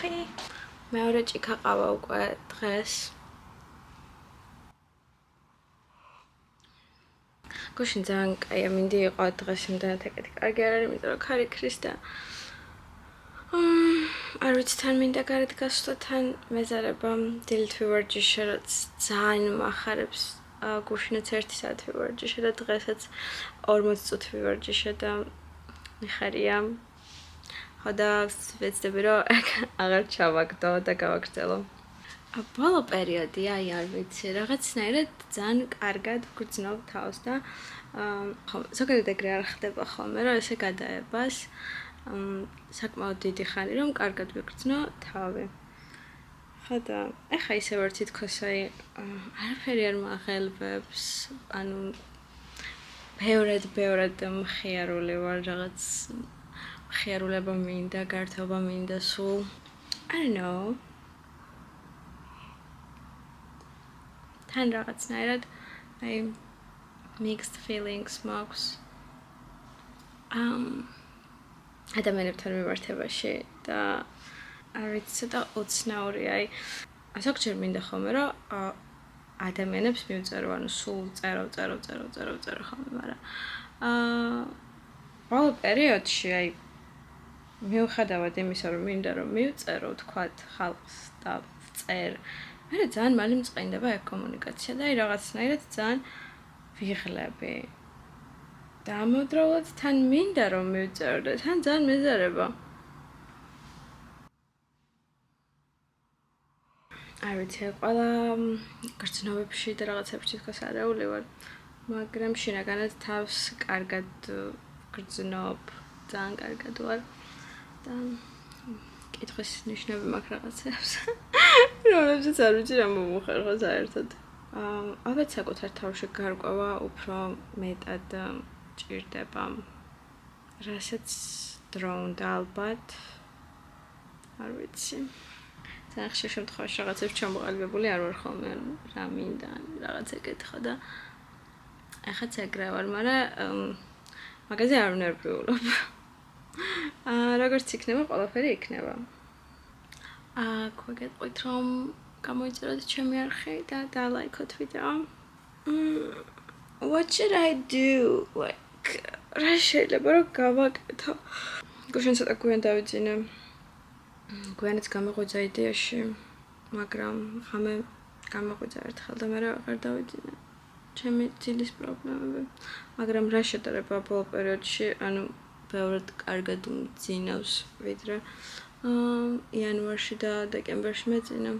კაფე. მეორე ჭიქა ყავა უკვე დღეს. გუშინ ძალიან კაია მინდი იყო დღეს იმდანაც ეკეთი კარგი არ არის, იმიტომ რომ ქარი ქრის და არ ვიცი თან მინდა გარეთ გასვლა თან მეზარება დილით ვივარჯიშე, რაც ძალიან მახარებს. გუშინაც 1 საათი ვივარჯიშე და დღესაც 40 წუთი ვივარჯიშე და მიხარია. ხოდა ვეცდები რომ აღარ ჩავაგდო და გავაგრძელო. ბოლო პერიოდია, არ ვიცი, რაღაცნაირად ძალიან კარგად ვგრძნობ თავს და ზოგადად ეგრე არ ხდება ხოლმე, რომ ესე გადაებას საკმაოდ დიდი ხანი რომ კარგად ვიგრძნო თავი. ხოდა ეხა ისე ვარ თითქოს არაფერი არ მაღელვებს, ანუ ბევრად მხიარული ვარ, რაღაც მხიარულება მინდა, გართობა მინდა სულ. I don't know. თან რაღაცნაირად mixed feelings მაქვს. ადამიანებთან მიმართებაში და არ ვიცი, ცოტა უცნაურია. ზოგჯერ მინდა ხოლმე რომ ადამიანებს მივწერო, ანუ სულ წერო ხოლმე, მაგრამ ბოლო პერიოდში მიუხედავად იმისა, რომ მინდა რომ მივწერო, თქვათ ხალხს და ვწერ, მე ძალიან მალე მწყინდება ეგ კომუნიკაცია და რაღაცნაირად ძალიან ვიღლები. და ამავდროულად თან მინდა რომ მივწერო და თან ძალიან მეზარება. არ ვიცი, ყველა გრძნობებში და რაღაცებში თქოს არეული ვარ, მაგრამ შინაგანად თავს კარგად გრძნობ, ძალიან კარგად ვარ და კითხვის ნიშნები მაქვს რაღაცებს, რომლებსაც არ ვიცი რა მომუხერხო საერთოდ. ალბათ საკუთარ თავში გარკვევა უფრო მეტად ჭირდება, რასაც დრო უნდა ალბათ, არ ვიცი. ძალიან ხშირ შემთხვევაში რაღაცებს ჩამოყალიბებული არ ვარ ხოლმე, რა მინდა, რაღაც ეკითხა და ახაც ეგრე ვარ, მაგრამ მაგაზე არ ვნერვიულობ. როგორც იქნება, ყველაფერი იქნება. გვეგეტყვით რომ გამოიწეროთ ჩემი არხი და დალაიქოთ ვიდეო. What should I do? რა შეიძლება რომ გავაკეთო? გუშინ ცოტა გვიან დავიძინე. გვიანიც გამოღვიძა იდეაში, მაგრამ ხამე გამოღვიძა ერთხელ და მე აღარ დავიძინე. ჩემი ძილის პრობლემები. მაგრამ რა შედარება ბოლო პერიოდში, ანუ ბევრად კარგად მძინავს, ვიდრე იანვარში და დეკემბერში მეძინა.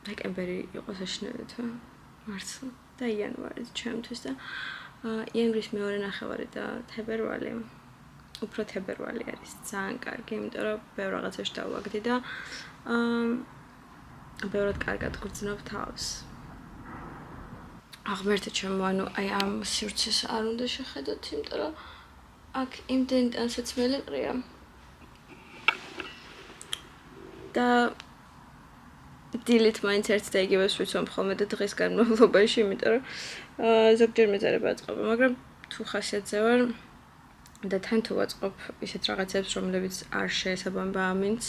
დეკემბერი იყო საშინელი თვე, მართლა და იანვარი ჩემთვის და იანვრის მეორე ნახევარი და თებერვალი. უფრო თებერვალი არის ძალიან კარგი, იმიტომ რომ ბევრ რაღაცაში დავაგდი და ბევრად კარგად გრძნობ თავს. აღმერთე ჩემო, ანუ ამ სივრცეს არ უნდა შეხედოთ, იმიტომ რომ აქ იმდენი ტანსაცმელი ყრია. და დილით მაინც ერთ და იგივეს ვიცვამ ხოლმე და დღის განმავლობაში, იმიტომ რომ ზოგჯერ მეზარება აწყობა, მაგრამ თუ ხასიათზე ვარ და თან თუ ვაწყობ ისეთ რაღაცებს, რომლებიც არ შეესაბამება ამინც,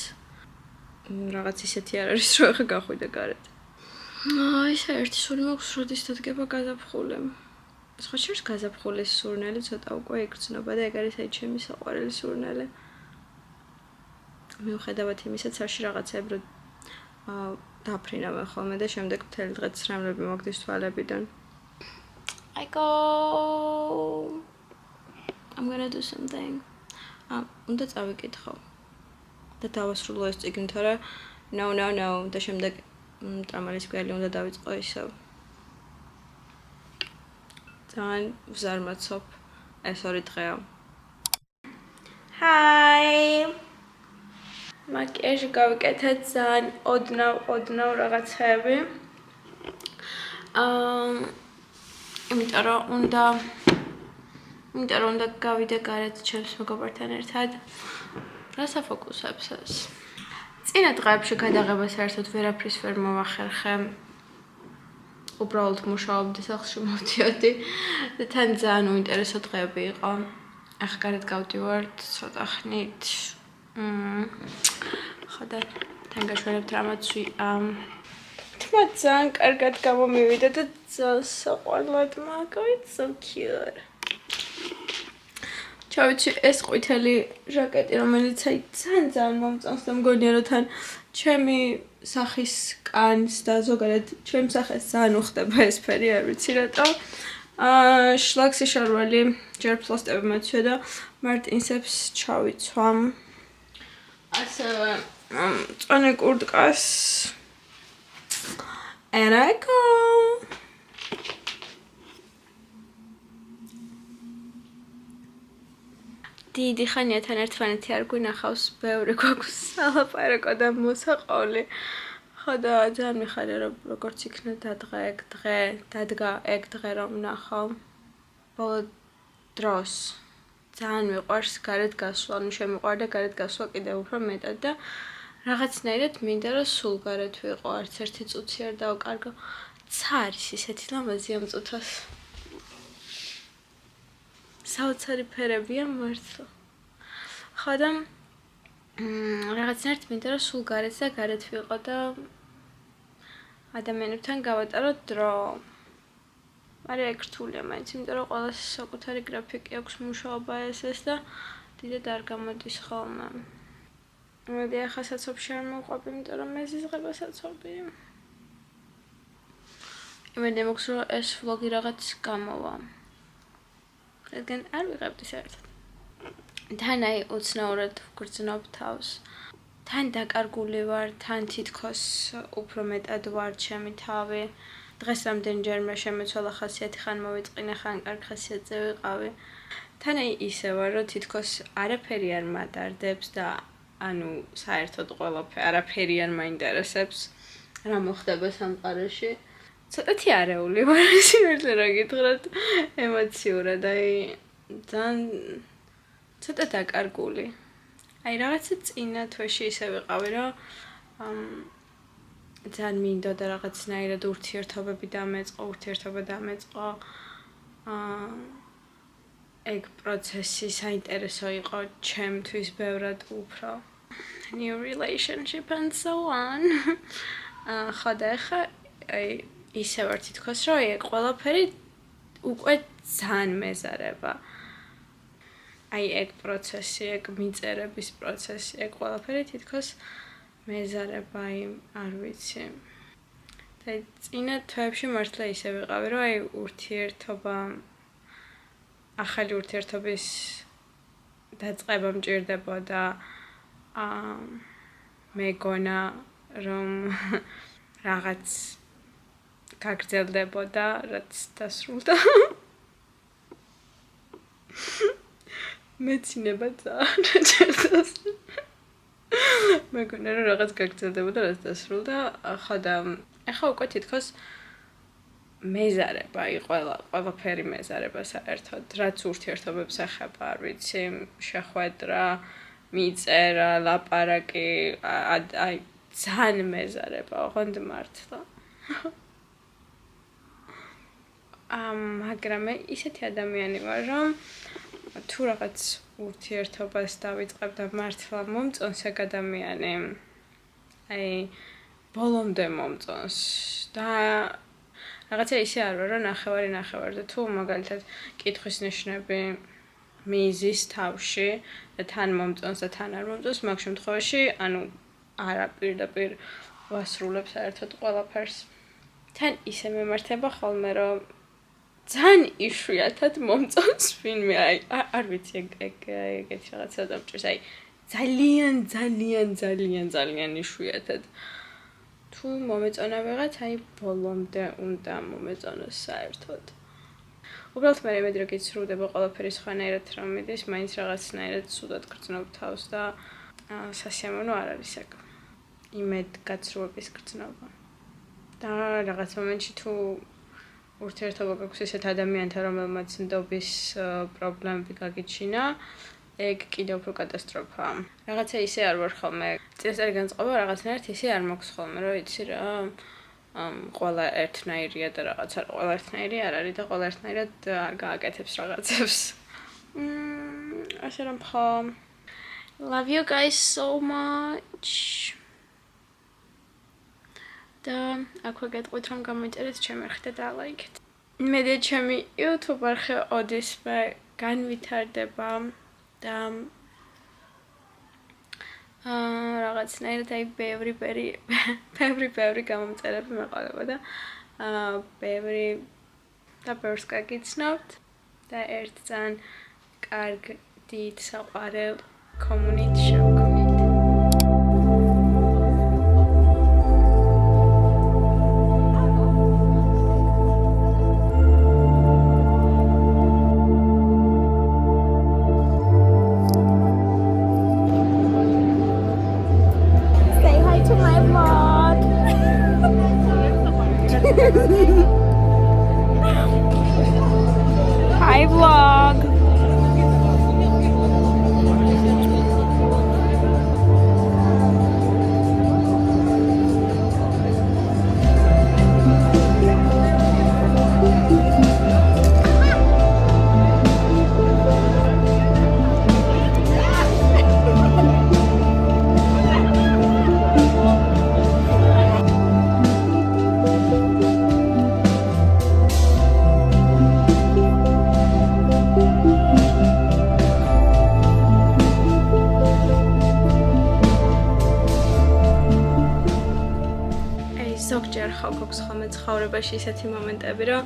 რაღაც ისეთი არ არის, რომ ახლა გახვიდე გარეთ. ისე ერთი სული მაქვს, როდის დადგება გაზაფხული. სხვა შორის გაზაფხულის სურნელი ცოტა უკვე იგრძნობა და ეგ არის ჩემი საყვარელი სურნელი. მიუხედავად იმისა, ცარში რაღაცები დაფრინავენ ხოლმე და შემდეგ მთელი დღე ცრემლები მოგდის თვალებიდან. I'm gonna do something. უნდა წავიკითხო. და დავასრულო ეს წიგნი, თორე no და შემდეგ ტრამალის გველი უნდა დავიწყო ისევ. ძალიან ვზარმაცობ ეს 2 დღეა. Hi. მაკიაჟი გავიკეთეთ ძალიან ოდნავ რაღაცები. იმიტომ რომ უნდა გავიდე გარეთ ჩემს მეგობართან ერთად. რას აფოკუსებს ეს? წინა დღეებში გადაღებას საერთოდ ვერაფრის ვერ მოვახერხე. უბრალოდ მუშაობდი, სახლში მოვდიოდი და თან ძალიან უინტერესო დღეები იყო. ახლა გარეთ გავდივართ ცოტა ხნით. და თან გაშვერებთ რამაც თმა ძალიან კარგად გამომივიდა და ძალიან საყვარლად მაგავით so cute. ჩავიცი ეს ყვითელი ჟაკეტი რომელიც აი ძალიან მომწონს და მგონია რომ თან ჩემი სახის კანს და ზოგადად ჩემ სახეს ძალიან უხდება ეს ფერი არ ვიცი რატო. შლაქსი შარვალი ჯერ ფლოსტები მოცვია და მარტინსებს ჩავიცვა. ასევე წონე კურტკას and I go. დიდი ხანია თან ერთმანეთი არ გვინახავს, ბევრი გვაქვს სალაპარაკო და მოსაყოლი. ხო და ძალიან მიხარია რომ როგორც იქნა დადგა ეგ დღე რომ ნახავ. ბოლო დროს ძალიან მიყვარს გარეთ გასვლა, ну შემიყვარდა გარეთ გასვლა კიდევ უფრო მეტად და რაღაცნაირად მინდა რომ სულ გარეთ ვიყო, არც ერთი წუთი არ დავკარგო. ცა არის ისეთი ლამაზი ამ წუთას. საოცარი ფერებია მართლა. ხო და რაღაცნაირად მინდა რომ სულ გარეთ ვიყო და ადამიანებთან გავატარო დრო. მაგრამ ეგ რთულია მაინც, იმიტომ რომ ყველას საკუთარი გრაფიკი აქვს მუშაობა ეს და დიდად არ გამოდის ხოლმე. მოდი ახლა საცობში არ მოვყვები, იმიტომ რომ მეზიზღება საცობი. იმედი მაქვს რომ ეს ვლოგი რაღაც გამოვა. რადგან არ ვიღებდი საერთოდ. თან აი უცნაურად ვგრძნობ თავს. თან დაკარგული ვარ, თან თითქოს უფრო მეტად ვარ ჩემი თავი. დღეს რამდენჯერმე შემეცვალა ხასიათი, ხან მოვიწყინე, ხან კარგ ხასიათზე ვიყავი. თან აი ისე ვარ, რომ თითქოს არაფერი არ მადარდებს და ანუ საერთოდ არაფერი არ მაინტერესებს რა მოხდება სამყაროში. ცოტათი არეული ვარ სიმართლე რა გითხრათ ემოციურად, აი ძალიან ცოტა დაკარგული. აი რაღაცა წინა თვეში ისე ვიყავი, რომ ძალიან მინდოდა რაღაცნაირად ურთიერთობა დამეწყო. ეგ პროცესი საინტერესო იყო ჩემთვის ბევრად უფრო. New relationship and so on. ხო და ახლა აი ისე ვარ თითქოს რომ ეგ ყველაფერი უკვე ძალიან მეზარება. აი ეგ პროცესი, ეგ მიწერების პროცესი, ეგ ყველაფერი თითქოს მეზარება, აი არ ვიცი. და წინა თვეებში მართლა ისე ვიყავი, რომ აი ახალი ურთიერთობის დაწყება მჭირდებოდა. მეგონა რომ რაღაც გაგრძელდებოდა, რაც დასრულდა. მეცინება ძალიან ჭირავს. მეგონა რომ რაღაც გაგრძელდებოდა, რაც დასრულდა. ხო და ახლა უკვე თითქოს მეზარება, ყველაფერი მეზარება საერთოდ, რაც ურთიერთობებს ეხება, არ ვიცი, შეხვედრა, მიწერა, ლაპარაკი, აი ძალიან მეზარება, ოღონდ მართლა. მაგრამ ისეთი ადამიანი ვარ, რომ თუ რაღაც ურთიერთობას დავიწყებ და მართლა მომწონს ეგ ადამიანი, აი ბოლომდე მომწონს და რაღაცა ისე არ ვარ, რომ ნახევარი და თუ მაგალითად კითხვის ნიშნები მიიზის თავში და თან მომწონს და თან არ მომწონს, მაგ შემთხვევაში, ანუ არა პირდაპირ ვასრულებ საერთოდ ყველაფერს. თან ისე მემართება ხოლმე, რომ ძალიან იშვიათად მომწონს ვინმე, აი არ ვიცი ეგეთი რაღაცა დამჭირს, აი ძალიან იშვიათად. თუ მომეწონა ვიღაც, აი ბოლომდე უნდა მომეწონოს საერთოდ. უბრალოდ მე იმედი რომ გიცრუდება ყველაფერი სხვანაირად რომ მიდის, მაინც რაღაცნაირად სუდად გრძნობ თავს და სასიამოვნო არ არის ეგ. იმედგაცრუების გრძნობა. და რაღაც მომენტში თუ ურთიერთობა გაქვს ესეთ ადამიანთან, რომელმაც ნდობის პრობლემები გაგიჩინა, ეგ კიდევ უფრო კატასტროფაა. რაღაცა ისე არ ვარ ხოლმე. წინასწარი განწყობა რაღაცნაირად ისე არ მაქვს ხოლმე, რომ იცი რა, ყველა ერთნაირია და რაღაცა ყველა ერთნაირი არ არის და ყველა ერთნაირად არ გააკეთებს რაღაცებს. ასე რომ ხო. Love you guys so much. და აქვე გეტყვით რომ გამოიწერეთ ჩემი არხი და დალაიქეთ. მე ჩემი YouTube არხი ოდესმე განვითარდება და რაღაცნაირად აი ბევრი გამომწერები მეყოლებოდა და ბევრი და ბევრს გაგიცნობთ და ერთ ძალიან კარგ დიდ საყვარელ community შევქმნით. Hi vlog. ზოგჯერ ხალხ აქვს ხოლმე ცხოვრებაში ისეთი მომენტები, რომ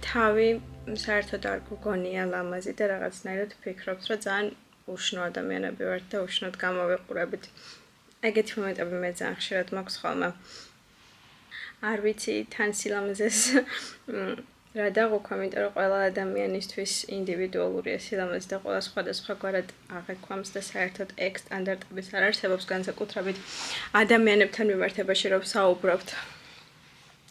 თავი საერთოდ არ გგონია ლამაზი და რაღაცნაირად ფიქრობთ, რომ ძალიან უშნო ადამიანები ვართ და უშნოდ გამოვიყურებით. ეგეთი მომენტები მე ძალიან ხშირად მაქვს ხოლმე. არ ვიცი თან სილამაზეს რა დაღუქვა, იმიტომ რომ ყველა ადამიანისთვის ინდივიდუალურია სილამაზე და ყველა სხვადასხვაგვარად აღექვამს და საერთოდ ეგ სტანდარტების არ არსებობს განსაკუთრებით ადამიანებთან მიმართებაში, რომ საუბრობთ,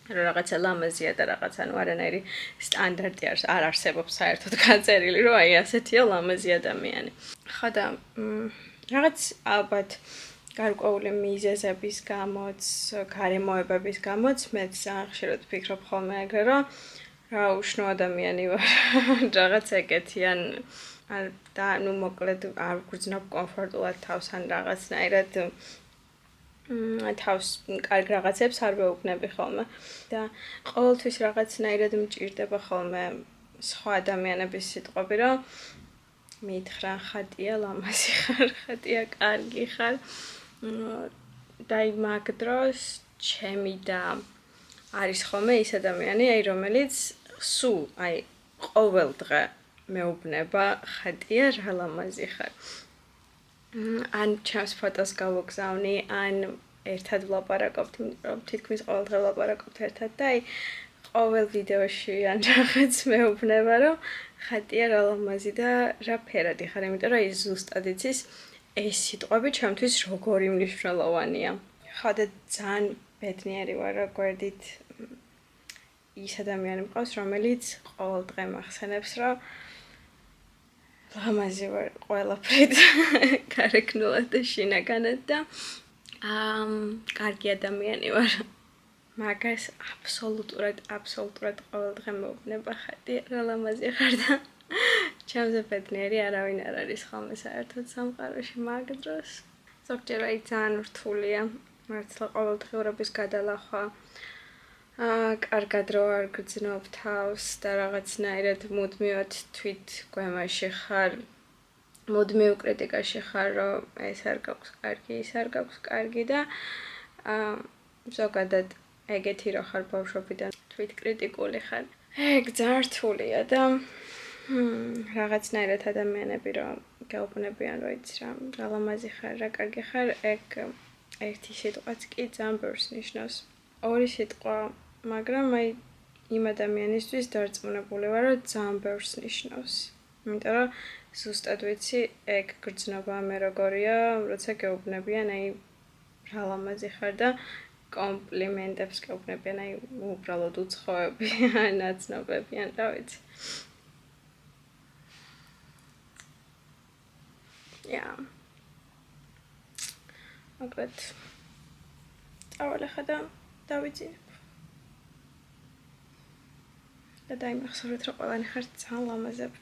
რომ რაღაცა ლამაზია და რაღაცა არანაირი სტანდარტი არ არსებობს საერთოდ გაწერილი, რომ აი ასეთია ლამაზი ადამიანი. ხო და რაღაც ალბათ გარკვეული მიზეზების გამოც, გარემოებების გამოც მე ძალიან ხშირად ვფიქრობ ხოლმე ეგრე, რომ რა უშნო ადამიანი ვარ, რაღაც ეგეთიან და ნუ მოკლედ არ ვგრძნობ კომფორტულად თავს ან რაღაცნაირად თავს კარგ რაღაცებს არ ვეუბნები ხოლმე და ყოველთვის რაღაცნაირად მჭირდება ხოლმე სხვა ადამიანების სიტყვები, რომ მითხრა ხატია ლამაზი ხარ, ხატია კარგი ხარ და მაგ დროს ჩემი და არის ხოლმე ის ადამიანი, აი რომელიც სულ აი ყოველ დღე მეუბნება ხატია რა ლამაზი ხარ. ან ჩემს ფოტოს გავოგზავნი, ან ერთად ვლაპარაკობთ, რომ თითქმის ყოველ დღე ვლაპარაკობთ ერთად და აი ყოველ ვიდეოში ან რაღაც მეუბნება, რომ ხატია რა ლამაზი და რა ფერადი ხარ, იმიტომ რომ ის ზუსტად იცის ეს სიტყვები ჩემთვის როგორი მნიშვნელოვანია. ხო და ძალიან ბედნიერი ვარ, რომ გვერდით ის ადამიანი მყავს, რომელიც ყოველ დღე მახსენებს, რომ ლამაზი ვარ ყველაფრით, გარეგნულად და შინაგანად და კარგი ადამიანი ვარ. მაგას აბსოლუტურად ყოველ დღე მეუბნება ხატი რა ლამაზი ხარ და ჩემზე ბედნიერი არავინ არ არის ხოლმე საერთოდ სამყაროში მაგ დროს. ზოგჯერ აი ძალიან რთულია მართლა ყოველდღიურობის გადალახვა. კარგად რო არ გრძნობ თავს და რაღაცნაირად მუდმივად თვით გვემაში ხარ, მუდმივ კრიტიკაში ხარ, რომ ეს არ გაქვს კარგი, ის არ გაქვს კარგი და ზოგადად ეგეთი რო ხარ ბავშვობიდან თვით კრიტიკული ხარ. ეგ ძალიან რთულია და რაღაცნაირად ადამიანები რო გაუბნებიან, რომ იცი რა ლამაზი ხარ, რა კარგი ხარ, ეგ ერთი სიტყვაც კი ძალიან ბევრს ნიშნავს. ორი სიტყვა, მაგრამ აი იმ ადამიანისთვის დარწმუნებული ვარ, რომ ძალიან ბევრს ნიშნავს. იმიტომ რომ ზუსტად ვიცი, ეგ გრძნობა მე როგორია, როცა გეუბნებიან, აი რა ლამაზი ხარ და კომპლიმენტებს გეუბნებიან, აი უბრალოდ უცხოები, ნაცნობები, ან რა ვიცი. მოკლედ წავალეხა და დავიძინებ. და დაიმახსოვრეთ, რომ ყველანი ხართ ძალიან ლამაზები.